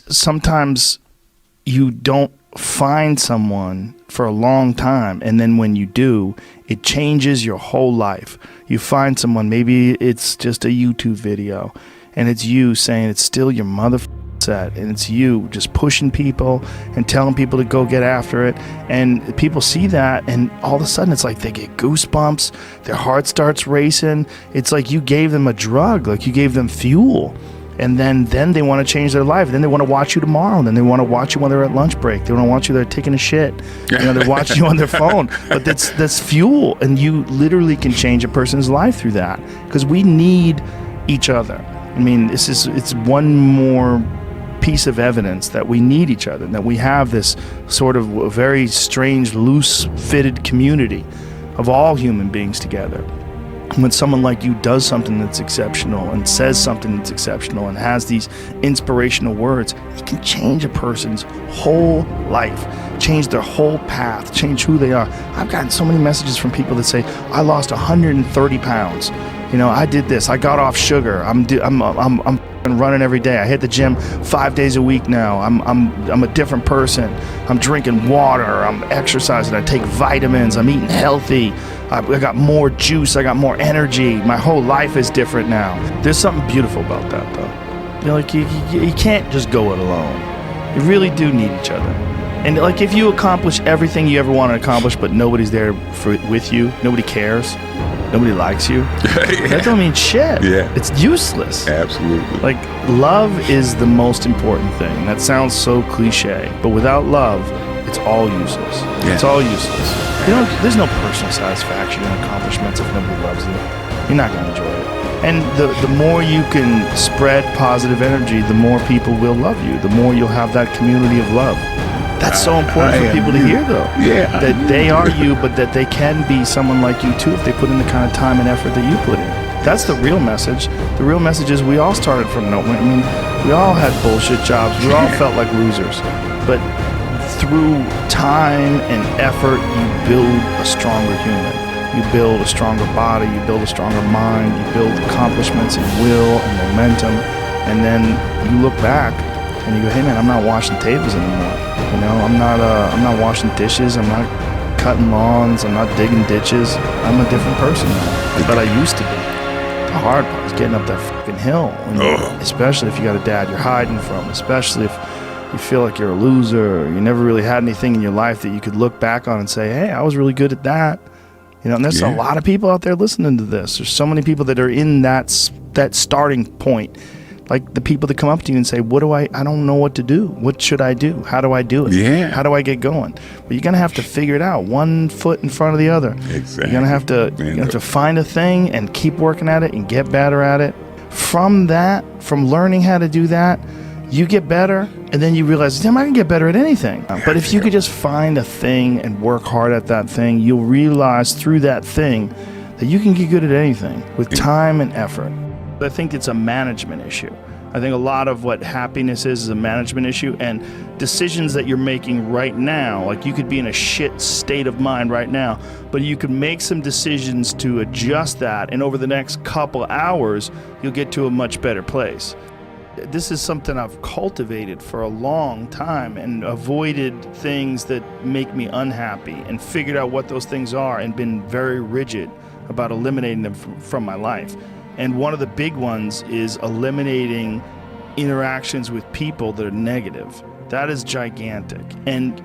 sometimes you don't find someone for a long time, and then when you do, it changes your whole life. You find someone, maybe it's just a YouTube video, and it's you saying it's still your mother set, and it's you just pushing people and telling people to go get after it, and people see that, and all of a sudden it's like they get goosebumps, their heart starts racing. It's like you gave them a drug, like you gave them fuel. And then they want to change their life. Then they want to watch you tomorrow. Then they want to watch you when they're at lunch break. They want to watch you they're taking a shit. They're watching you on their phone. But that's fuel, and you literally can change a person's life through that, because we need each other. I mean, it's one more piece of evidence that we need each other, that we have this sort of very strange, loose-fitted community of all human beings together. When someone like you does something that's exceptional and says something that's exceptional and has these inspirational words, it can change a person's whole life, change their whole path, change who they are. I've gotten so many messages from people that say, I lost 130 pounds. I did this. I got off sugar. I'm running every day. I hit the gym 5 days a week now. I'm a different person. I'm drinking water. I'm exercising. I take vitamins. I'm eating healthy. I got more juice. I got more energy. My whole life is different now. There's something beautiful about that, though. Like you can't just go it alone. You really do need each other. And like if you accomplish everything you ever want to accomplish, but nobody's there with you, nobody cares, nobody likes you, that don't mean shit. Yeah. It's useless. Absolutely. Like, love is the most important thing. That sounds so cliche, but without love, it's all useless. Yeah. It's all useless. There's no personal satisfaction in accomplishments if nobody loves you. You're not going to enjoy it. And the more you can spread positive energy, the more people will love you. The more you'll have that community of love. That's so important for people to hear, though. Yeah. That they are you, but that they can be someone like you, too, if they put in the kind of time and effort that you put in. That's the real message. The real message is we all started from nowhere. I mean, we all had bullshit jobs. We all felt like losers. But through time and effort, you build a stronger human. You build a stronger body. You build a stronger mind. You build accomplishments and will and momentum. And then you look back and you go, hey, man, I'm not washing tables anymore. I'm not washing dishes. I'm not cutting lawns. I'm not digging ditches. I'm a different person now. But I used to be. The hard part is getting up that fucking hill. Especially if you got a dad you're hiding from. Especially if you feel like you're a loser. Or you never really had anything in your life that you could look back on and say, hey, I was really good at that. And there's a lot of people out there listening to this. There's so many people that are in that starting point. Like the people that come up to you and say, I don't know what to do. What should I do? How do I do it? Yeah. How do I get going? Well, you're going to have to figure it out, one foot in front of the other. Exactly. You're going to have to find a thing and keep working at it and get better at it. From learning how to do that, you get better, and then you realize, damn, I can get better at anything. But if you could just find a thing and work hard at that thing, you'll realize through that thing that you can get good at anything with time and effort. I think it's a management issue. I think a lot of what happiness is a management issue, and decisions that you're making right now, like you could be in a shit state of mind right now, but you could make some decisions to adjust that, and over the next couple hours, you'll get to a much better place. This is something I've cultivated for a long time and avoided things that make me unhappy and figured out what those things are and been very rigid about eliminating them from my life. And one of the big ones is eliminating interactions with people that are negative. That is gigantic. And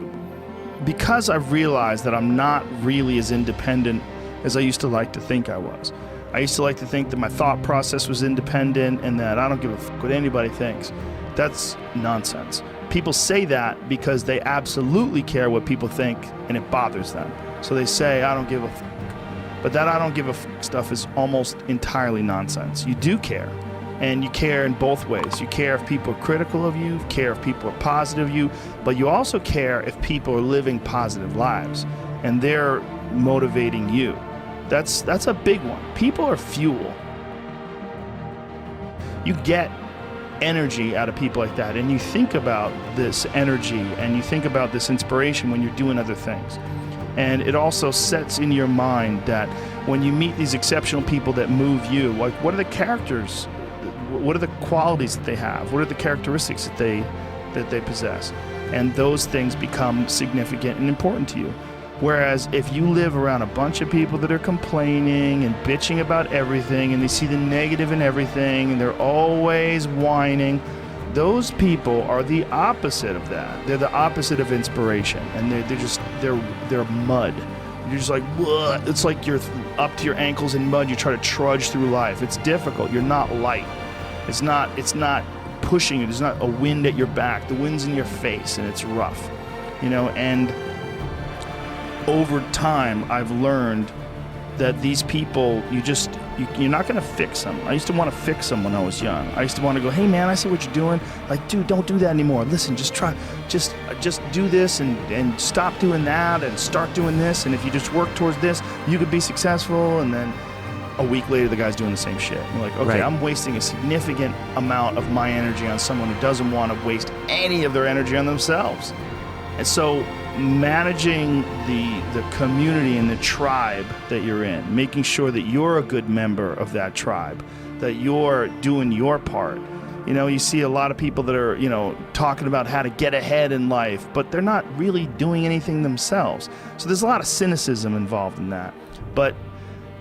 because I've realized that I'm not really as independent as I used to like to think I was. I used to like to think that my thought process was independent and that I don't give a fuck what anybody thinks. That's nonsense. People say that because they absolutely care what people think and it bothers them. So they say, I don't give a fuck. But that I don't give a fuck stuff is almost entirely nonsense. You do care. And you care in both ways. You care if people are critical of you, care if people are positive of you, but you also care if people are living positive lives and they're motivating you. That's a big one. People are fuel. You get energy out of people like that, and you think about this energy and you think about this inspiration when you're doing other things. And it also sets in your mind that when you meet these exceptional people that move you, like what are the characters, what are the qualities that they have, what are the characteristics that that they possess. And those things become significant and important to you. Whereas if you live around a bunch of people that are complaining and bitching about everything, and they see the negative in everything, and they're always whining, those people are the opposite of that. They're the opposite of inspiration, and they're mud. You're just like, what? It's like you're up to your ankles in mud. You try to trudge through life. It's difficult. You're not light. It's not pushing you. There's not a wind at your back. The wind's in your face, and it's rough, and over time I've learned that these people, you're not going to fix them. I used to want to fix them when I was young. I used to want to go, hey man, I see what you're doing. Like, dude, don't do that anymore. Listen, just do this and stop doing that and start doing this. And if you just work towards this, you could be successful. And then a week later, the guy's doing the same shit. You're like, okay, right. I'm wasting a significant amount of my energy on someone who doesn't want to waste any of their energy on themselves. And so managing the community and the tribe that you're in, making sure that you're a good member of that tribe, that you're doing your part. You see a lot of people that are, talking about how to get ahead in life, but they're not really doing anything themselves. So there's a lot of cynicism involved in that. But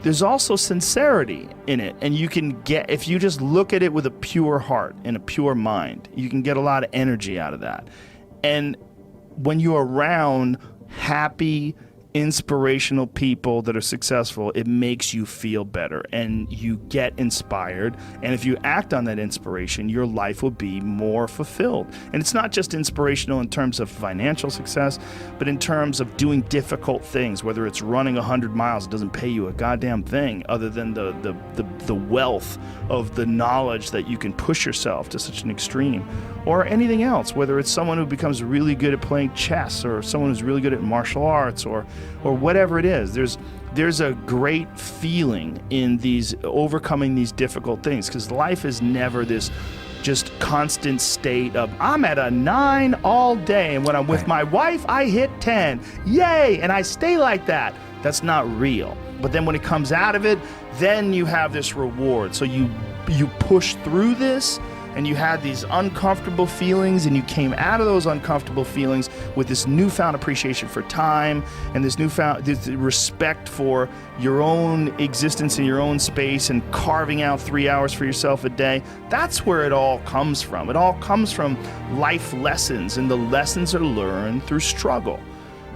there's also sincerity in it. And you can get, if you just look at it with a pure heart and a pure mind, you can get a lot of energy out of that. And when you're around happy, inspirational people that are successful, it makes you feel better and you get inspired. And if you act on that inspiration, your life will be more fulfilled. And it's not just inspirational in terms of financial success, but in terms of doing difficult things, whether it's running 100 miles, it doesn't pay you a goddamn thing other than the wealth of the knowledge that you can push yourself to such an extreme, or anything else, whether it's someone who becomes really good at playing chess or someone who's really good at martial arts or whatever it is. There's a great feeling in these overcoming these difficult things, because life is never this just constant state of I'm at a 9 all day, and when I'm with my wife I hit 10, yay, and I stay like that. That's not real. But then when it comes out of it, then you have this reward. So you push through this, and you had these uncomfortable feelings, and you came out of those uncomfortable feelings with this newfound appreciation for time and this respect for your own existence in your own space and carving out 3 hours for yourself a day. That's where it all comes from. It all comes from life lessons, and the lessons are learned through struggle.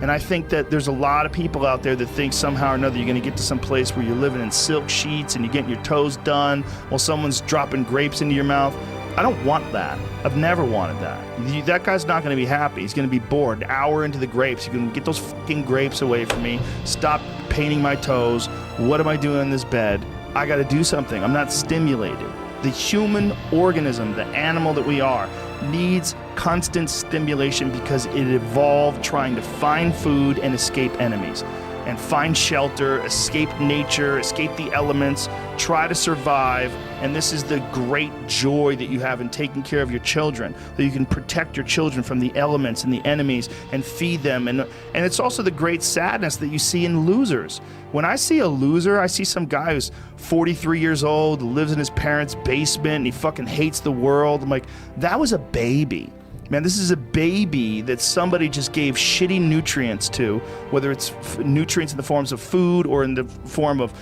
And I think that there's a lot of people out there that think somehow or another you're going to get to some place where you're living in silk sheets and you're getting your toes done while someone's dropping grapes into your mouth. I don't want that. I've never wanted that. That guy's not going to be happy. He's going to be bored. An hour into the grapes, you're going to get those fucking grapes away from me. Stop painting my toes. What am I doing in this bed? I got to do something. I'm not stimulated. The human organism, the animal that we are, needs constant stimulation because it evolved trying to find food and escape enemies, and find shelter, escape nature, escape the elements, try to survive. And this is the great joy that you have in taking care of your children, that you can protect your children from the elements and the enemies and feed them. And it's also the great sadness that you see in losers. When I see a loser, I see some guy who's 43 years old, lives in his parents' basement, and he fucking hates the world. I'm like, that was a baby. Man, this is a baby that somebody just gave shitty nutrients to, whether it's nutrients in the forms of food or in the form of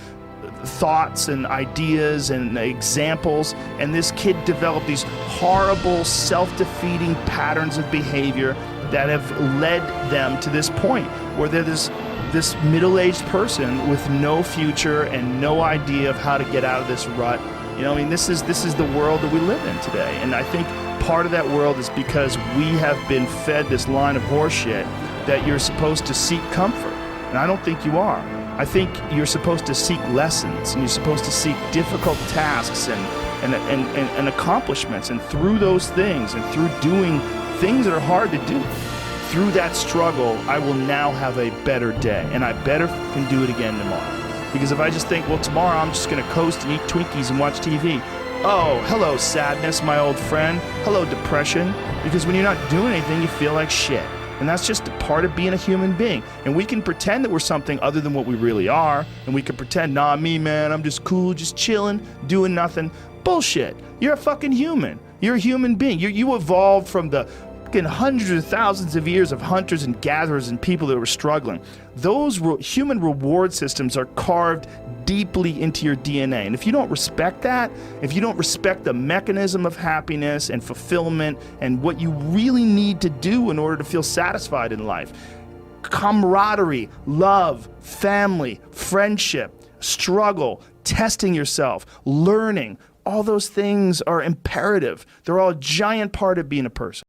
thoughts and ideas and examples. And this kid developed these horrible, self-defeating patterns of behavior that have led them to this point where they're this middle-aged person with no future and no idea of how to get out of this rut. This is the world that we live in today. And I think part of that world is because we have been fed this line of horseshit that you're supposed to seek comfort. And I don't think you are. I think you're supposed to seek lessons, and you're supposed to seek difficult tasks and accomplishments. And through those things, and through doing things that are hard to do, through that struggle, I will now have a better day, and I better can do it again tomorrow. Because if I just think, well, tomorrow I'm just going to coast and eat Twinkies and watch TV. Oh, hello, sadness, my old friend. Hello, depression. Because when you're not doing anything, you feel like shit. And that's just a part of being a human being. And we can pretend that we're something other than what we really are. And we can pretend, nah, me, man, I'm just cool, just chilling, doing nothing. Bullshit. You're a fucking human. You're a human being. You evolved from the talking hundreds of thousands of years of hunters and gatherers and people that were struggling. Those human reward systems are carved deeply into your DNA. And if you don't respect that, if you don't respect the mechanism of happiness and fulfillment and what you really need to do in order to feel satisfied in life, camaraderie, love, family, friendship, struggle, testing yourself, learning, all those things are imperative. They're all a giant part of being a person.